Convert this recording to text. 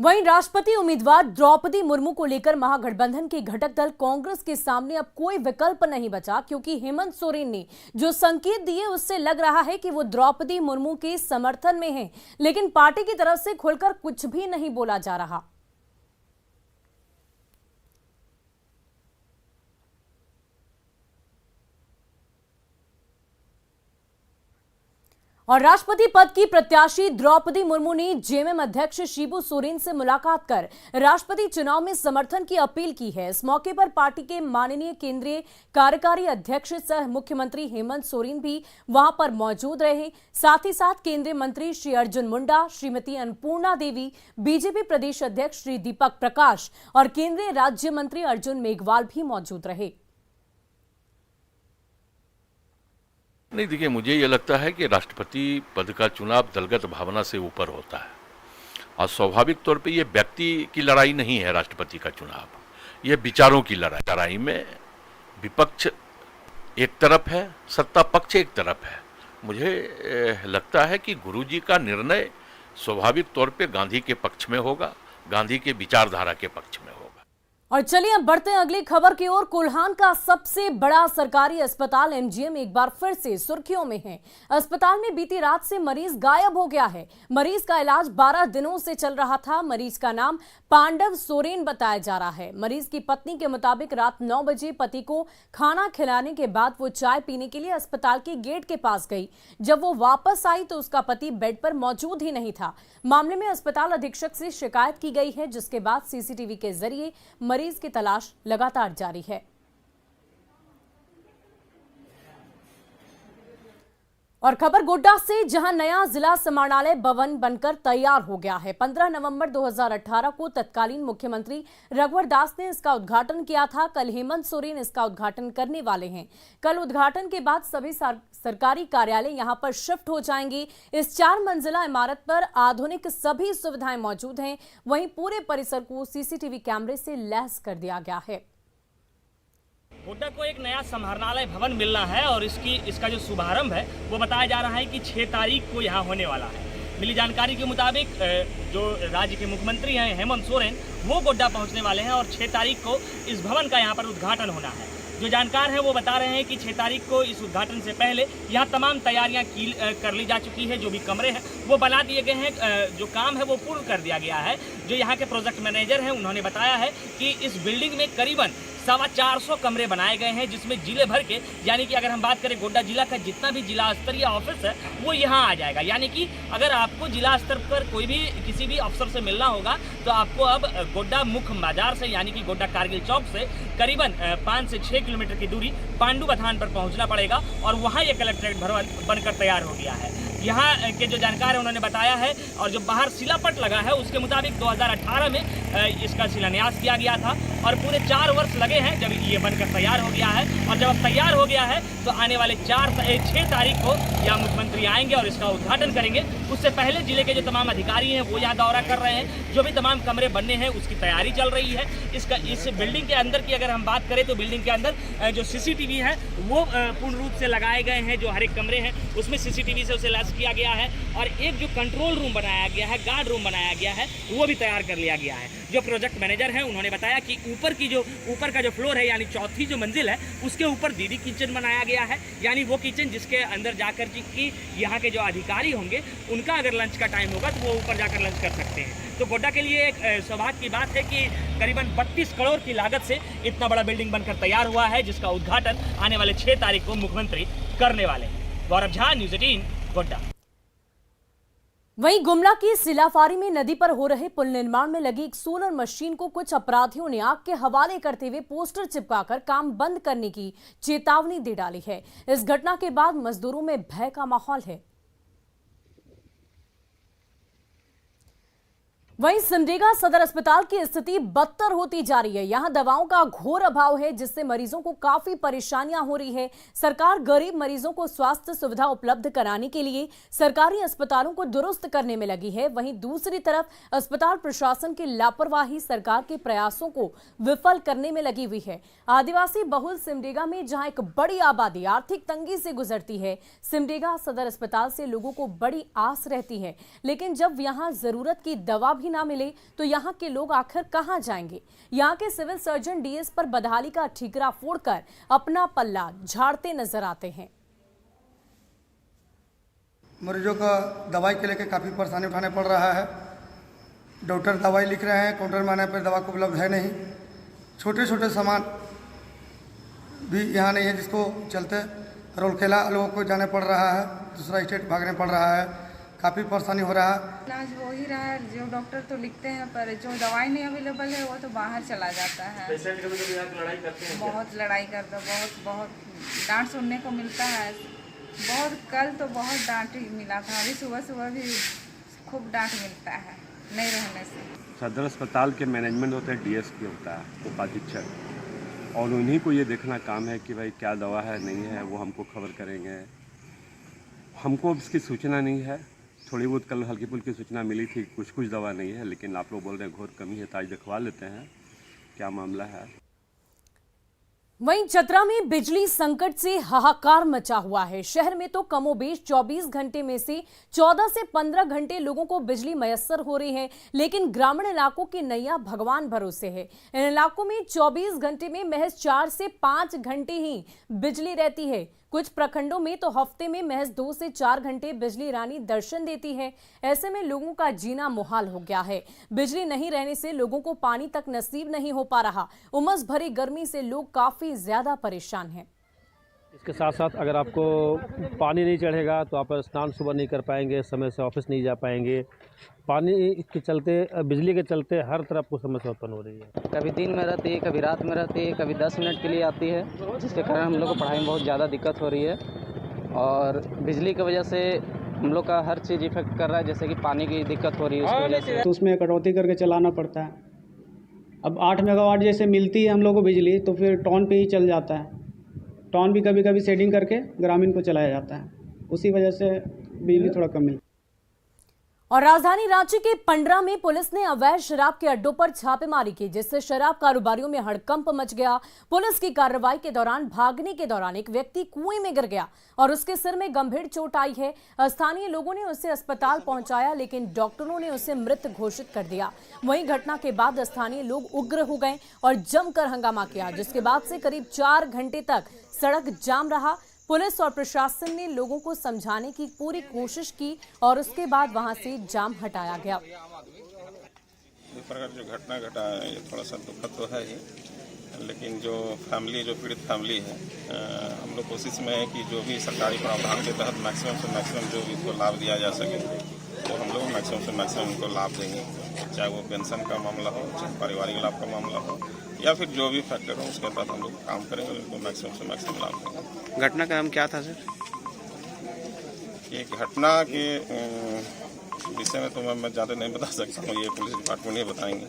वहीं राष्ट्रपति उम्मीदवार द्रौपदी मुर्मू को लेकर महागठबंधन के घटक दल कांग्रेस के सामने अब कोई विकल्प नहीं बचा, क्योंकि हेमंत सोरेन ने जो संकेत दिए उससे लग रहा है कि वो द्रौपदी मुर्मू के समर्थन में हैं, लेकिन पार्टी की तरफ से खुलकर कुछ भी नहीं बोला जा रहा। और राष्ट्रपति पद की प्रत्याशी द्रौपदी मुर्मू ने जेएमएम अध्यक्ष शिबू सोरेन से मुलाकात कर राष्ट्रपति चुनाव में समर्थन की अपील की है। इस मौके पर पार्टी के माननीय केंद्रीय कार्यकारी अध्यक्ष सह मुख्यमंत्री हेमंत सोरेन भी वहां पर मौजूद रहे। साथ ही साथ केंद्रीय मंत्री श्री अर्जुन मुंडा, श्रीमती अन्नपूर्णा देवी, बीजेपी प्रदेश अध्यक्ष श्री दीपक प्रकाश और केंद्रीय राज्य मंत्री अर्जुन मेघवाल भी मौजूद रहे। नहीं, देखिए, मुझे ये लगता है कि राष्ट्रपति पद का चुनाव दलगत भावना से ऊपर होता है और स्वाभाविक तौर पे ये व्यक्ति की लड़ाई नहीं है। राष्ट्रपति का चुनाव ये विचारों की लड़ाई में विपक्ष एक तरफ है, सत्ता पक्ष एक तरफ है। मुझे लगता है कि गुरुजी का निर्णय स्वाभाविक तौर पे गांधी के पक्ष में होगा, गांधी के विचारधारा के पक्ष में होगा। और चलिए अब बढ़ते हैं अगली खबर की ओर। कोल्हान का सबसे बड़ा सरकारी अस्पताल एमजीएम एक बार फिर से सुर्खियों में है। अस्पताल में बीती रात से मरीज गायब हो गया है। मरीज का इलाज 12 दिनों से चल रहा था। मरीज का नाम पांडव सोरेन बताया जा रहा है। मरीज की पत्नी के मुताबिक रात 9 बजे पति को खाना खिलाने के बाद वो चाय पीने के लिए अस्पताल के गेट के पास गई। जब वो वापस आई तो उसका पति बेड पर मौजूद ही नहीं था। मामले में अस्पताल अधीक्षक से शिकायत की गई है, जिसके बाद सीसीटीवी के जरिए मरीज की तलाश लगातार जारी है। और खबर गोड्डा से, जहां नया जिला समाहरणालय भवन बनकर तैयार हो गया है। 15 नवंबर 2018 को तत्कालीन मुख्यमंत्री रघुवर दास ने इसका उद्घाटन किया था। कल हेमंत सोरेन इसका उद्घाटन करने वाले हैं। कल उद्घाटन के बाद सभी सरकारी कार्यालय यहां पर शिफ्ट हो जाएंगे। इस 4 मंजिला इमारत पर आधुनिक सभी सुविधाएं मौजूद हैं। वहीं पूरे परिसर को सीसीटीवी कैमरे से लैस कर दिया गया है। गोड्डा को एक नया समाहरणालय भवन मिलना है और इसका जो शुभारंभ है वो बताया जा रहा है कि 6 तारीख को यहाँ होने वाला है। मिली जानकारी के मुताबिक जो राज्य के मुख्यमंत्री हैं हेमंत सोरेन, वो गोड्डा पहुँचने वाले हैं और 6 तारीख को इस भवन का यहाँ पर उद्घाटन होना है। जो जानकार हैं वो बता रहे हैं कि 6 तारीख को इस उद्घाटन से पहले यहाँ तमाम तैयारियाँ कर ली जा चुकी है। जो भी कमरे हैं वो बना दिए गए हैं, जो काम है वो पूर्ण कर दिया गया है। जो यहाँ के प्रोजेक्ट मैनेजर हैं उन्होंने बताया है कि इस बिल्डिंग में करीबन 425 कमरे बनाए गए हैं, जिसमें जिले भर के, यानी कि अगर हम बात करें गोड्डा जिला का जितना भी जिला स्तरीय ऑफिस है वो यहाँ आ जाएगा। यानी कि अगर आपको जिला स्तर पर कोई भी किसी भी अफसर से मिलना होगा तो आपको अब गोड्डा मुख्य बाजार से, यानी कि गोड्डा कारगिल चौक से करीबन 5 से 6 किलोमीटर की दूरी पांडु बथान पर पहुँचना पड़ेगा और वहाँ ये कलेक्ट्रेट भवन बनकर तैयार हो गया है। यहाँ के जो जानकार है उन्होंने बताया है, और जो बाहर शिलापट लगा है उसके मुताबिक 2018 में इसका शिलान्यास किया गया था और पूरे 4 वर्ष लगे हैं जब ये बनकर तैयार हो गया है। और जब अब तैयार हो गया है तो आने वाले 6 तारीख को यहाँ मुख्यमंत्री आएंगे और इसका उद्घाटन करेंगे। उससे पहले जिले के जो तमाम अधिकारी हैं वो यहाँ दौरा कर रहे हैं। जो भी तमाम कमरे बनने हैं उसकी तैयारी चल रही है। इस बिल्डिंग के अंदर की अगर हम बात करें तो बिल्डिंग के अंदर जो सीसीटीवी है वो पूर्ण रूप से लगाए गए हैं। जो हर एक कमरे हैं उसमें सीसीटीवी से उसे लैस किया गया है और एक जो कंट्रोल रूम बनाया गया है, गार्ड रूम बनाया गया है, वो भी तैयार कर लिया गया है। जो प्रोजेक्ट मैनेजर हैं उन्होंने बताया कि ऊपर का जो फ्लोर है, यानी चौथी जो मंजिल है, उसके ऊपर दीदी किचन बनाया गया है। यानी वो किचन जिसके अंदर जाकर कि यहाँ के जो अधिकारी होंगे उनका अगर लंच का टाइम होगा तो वो ऊपर जाकर लंच कर सकते हैं। तो गोड्डा के लिए एक सौभाग्य की बात है कि करीबन 32 करोड़ की लागत से इतना बड़ा बिल्डिंग बनकर तैयार हुआ है, जिसका उद्घाटन आने वाले 6 तारीख को मुख्यमंत्री करने वाले हैं। गौरव झा, न्यूज़ 18, गोड्डा। वहीं गुमला की सिलाफारी में नदी पर हो रहे पुल निर्माण में लगी एक सोलर मशीन को कुछ अपराधियों ने आग के हवाले करते हुए पोस्टर चिपकाकर काम बंद करने की चेतावनी दे डाली है। इस घटना के बाद मजदूरों में भय का माहौल है। वहीं सिमडेगा सदर अस्पताल की स्थिति बदतर होती जा रही है। यहां दवाओं का घोर अभाव है, जिससे मरीजों को काफी परेशानियां हो रही है। सरकार गरीब मरीजों को स्वास्थ्य सुविधा उपलब्ध कराने के लिए सरकारी अस्पतालों को दुरुस्त करने में लगी है। वहीं दूसरी तरफ अस्पताल प्रशासन की लापरवाही सरकार के प्रयासों को विफल करने में लगी हुई है। आदिवासी बहुल सिमडेगा में जहां एक बड़ी आबादी आर्थिक तंगी से गुजरती है, सिमडेगा सदर अस्पताल से लोगों को बड़ी आस रहती है, लेकिन जब यहां जरूरत की दवा भी ना मिले तो यहाँ के लोग आखिर कहाँ जाएंगे। यहाँ के सिविल सर्जन डीएस पर बदहाली का ठीकरा फोड़कर अपना पल्ला झाड़ते नजर आते हैं। मरीजों का दवाई के लेकर काफ़ी परेशानी उठाने पड़ रहा है। डॉक्टर दवाई लिख रहे हैं, काउंटर में आने पर दवा को उपलब्ध है नहीं। छोटे छोटे सामान भी यहाँ नहीं है, जिसको चलते रोलकेला लोगों को जाने पड़ रहा है, दूसरा स्टेट भागने पड़ रहा है। काफ़ी परेशानी हो रहा है। इलाज हो ही रहा है, जो डॉक्टर तो लिखते हैं, पर जो दवाई नहीं अवेलेबल है वो तो बाहर चला जाता है। पेशेंट कभी आप लड़ाई करते हैं? बहुत लड़ाई करता, बहुत डांट सुनने को मिलता है। बहुत कल तो बहुत डांट ही मिला था, अभी सुबह भी खूब डांट मिलता है नहीं रहने से। सदर अस्पताल के मैनेजमेंट होते हैं, डीएस की होता है उपाधीक्षक, और उन्हीं को ये देखना काम है कि भाई क्या दवा है नहीं है, वो हमको खबर करेंगे। हमको इसकी सूचना नहीं है, थोड़ी बहुत कल हल्की फुल्की सूचना मिली थी, कुछ दवा नहीं है, लेकिन आप लोग बोल रहे हैं घोर कमी है, तो आज दिखवा लेते हैं क्या मामला है। वहीं चतरा में बिजली संकट से हाहाकार मचा हुआ है। शहर में तो कमोबेश 24 घंटे में से 14 से 15 घंटे लोगों को बिजली मयस्सर हो रही है, लेकिन ग्रामीण इलाकों की नैया भगवान भरोसे है। इन इलाकों में 24 घंटे में महज 4 से 5 घंटे ही बिजली रहती है। कुछ प्रखंडों में तो हफ्ते में महज 2 से 4 घंटे बिजली रानी दर्शन देती है। ऐसे में लोगों का जीना मुहाल हो गया है। बिजली नहीं रहने से लोगों को पानी तक नसीब नहीं हो पा रहा। उमस भरी गर्मी से लोग काफी ज्यादा परेशान हैं। इसके साथ साथ अगर आपको पानी नहीं चढ़ेगा तो आप स्नान सुबह नहीं कर पाएंगे, समय से ऑफिस नहीं जा पाएंगे। पानी के चलते, बिजली के चलते हर तरफ को समस्या उत्पन्न हो रही है। कभी दिन में रहती है, कभी रात में रहती है, कभी 10 मिनट के लिए आती है, जिसके कारण हम लोग को पढ़ाई में बहुत ज़्यादा दिक्कत हो रही है। और बिजली की वजह से हम लोग का हर चीज़ इफेक्ट कर रहा है, जैसे कि पानी की दिक्कत हो रही है उसकी वजह से। तो उसमें कटौती करके चलाना पड़ता है। अब 8 मेगावाट जैसे मिलती है हम लोग को बिजली, तो फिर टॉन पे ही चल जाता है। टॉन भी कभी कभी सेटिंग करके ग्रामीण को चलाया जाता है, उसी वजह से बिजली थोड़ा कम मिलती है। और राजधानी रांची के पंडरा में पुलिस ने अवैध शराब के अड्डों पर छापेमारी की, जिससे शराब कारोबारियों में हड़कंप मच गया। पुलिस की कार्रवाई के दौरान भागने के दौरान एक व्यक्ति कुएं में गिर गया और उसके सिर में गंभीर चोट आई है। स्थानीय लोगों ने उसे अस्पताल पहुंचाया, लेकिन डॉक्टरों ने उसे मृत घोषित कर दिया। वहीं घटना के बाद स्थानीय लोग उग्र हो गए और जमकर हंगामा किया, जिसके बाद से करीब 4 घंटे तक सड़क जाम रहा। पुलिस और प्रशासन ने लोगों को समझाने की पूरी कोशिश की और उसके बाद वहां से जाम हटाया गया। इस प्रकार जो घटना घटा है ये थोड़ा सा दुखद तो है ही, लेकिन जो पीड़ित फैमिली है, हम लोग कोशिश में है कि जो भी सरकारी प्रावधान के तहत मैक्सिमम से मैक्सिमम जो भी इसको लाभ दिया जा सके, तो हम लोग मैक्सिमम से मैक्सिमम उनको लाभ देंगे, चाहे वो पेंशन का मामला हो, चाहे पारिवारिक लाभ का मामला हो, या फिर जो भी फैक्टर हो उसके तहत हम लोग काम करेंगे, उनको मैक्सिमम से मैक्सिमम लाभ देंगे। घटना का नाम क्या था सर? ये घटना के विषय में तो मैं ज़्यादा नहीं बता सकता हूँ, ये पुलिस डिपार्टमेंट ही बताएंगे।